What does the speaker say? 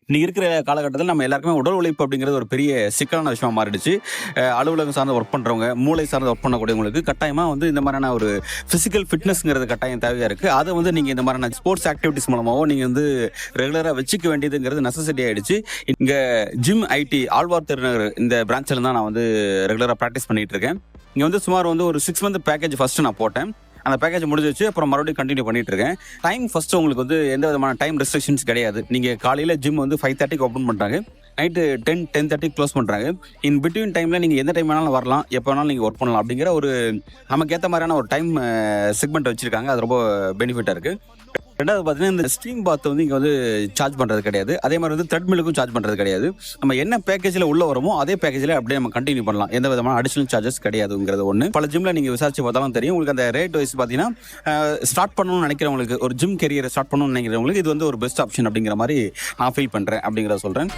இன்னைக்கு இருக்கிற காலகட்டத்தில் நம்ம எல்லாருக்குமே உடல் உழைப்பு அப்படிங்கிறது ஒரு பெரிய சிக்கலான விஷயமா மாறிடுச்சு. அலுவலகம் சார்ந்த ஒர்க் பண்ணுறவங்க, மூளை சார்ந்த ஒர்க் பண்ணக்கூடியவங்களுக்கு கட்டாயமாக வந்து இந்த மாதிரியான ஒரு ஃபிசிக்கல் ஃபிட்னஸ்ங்கிறது கட்டாயம் தேவையாக இருக்குது. அதை வந்து நீங்கள் இந்த மாதிரியான ஸ்போர்ட்ஸ் ஆக்டிவிட்டிஸ் மூலமாகவும் நீங்கள் வந்து ரெகுலராக வச்சுக்க வேண்டியதுங்கிறது நெசசிட்டி ஆகிடுச்சு. இங்கே ஜிம் ஐடி ஆழ்வார் திருநகர் இந்த பிரான்ச்சில் தான் நான் வந்து ரெகுலராக ப்ராக்டிஸ் பண்ணிகிட்டு இருக்கேன். இங்கே வந்து சுமார் வந்து ஒரு 6 மந்த் பேக்கேஜ் ஃபஸ்ட்டு நான் போட்டேன். அந்த பேக்கேஜ் முடிஞ்சிச்சு. அப்புறம் மறுபடியும் கண்டினியூ பண்ணிட்டு இருக்கேன். டைம் ஃபர்ஸ்ட் உங்களுக்கு வந்து எந்த விதமான டைம் ரெஸ்ட்ரிக்ஷன்ஸ் கிடையாது. நீங்கள் காலையில் ஜிம் வந்து 5:30க்கு ஓப்பன் பண்ணுறாங்க, நைட்டு 10-10:30 க்ளோஸ் பண்ணுறாங்க. இன் பிட்வீன் டைமில் நீங்கள் எந்த டைம் வேணாலும் வரலாம், எப்போ வேணாலும் நீங்கள் ஒர்க் பண்ணலாம் அப்படிங்கிற ஒரு நமக்கு ஏற்ற மாதிரியான ஒரு டைம் செக்மெண்ட் வச்சுருக்காங்க. அது ரொம்ப பெனிஃபிட்டாக இருக்குது. ரெண்டாவது பார்த்தீங்கன்னா, இந்த ஸ்ட்ரீம் பாத் வந்து இங்கே வந்து சார்ஜ் பண்ணுறது கிடையாது. அதே மாதிரி வந்து த்ரெட்மில்லுக்கும் சார்ஜ் பண்ணுறது கிடையாது. நம்ம என்ன பேக்கேஜில் உள்ள வரமோ அதே பேக்கேஜில் அப்படியே நம்ம கண்டினியூ பண்ணலாம். எந்த விதமான அடிஷனல் சார்ஜஸ் கிடையாதுங்கிறது ஒன்று. பல ஜிம்மில் நீங்கள் விசாரிச்சு பார்த்தாலும் தெரியும். உங்களுக்கு அந்த ரேட் வைஸ் பார்த்தீங்கன்னா, ஸ்டார்ட் பண்ணணும்னு நினைக்கிறவங்களுக்கு, ஒரு ஜிம் கெரியரை ஸ்டார்ட் பண்ணணும்னு நினைக்கிறவங்களுக்கு இது வந்து ஒரு பெஸ்ட் ஆப்ஷன் அப்படிங்கிற மாதிரி நான் ஃபீல் பண்ணுறேன் அப்படிங்கிறத சொல்கிறேன்.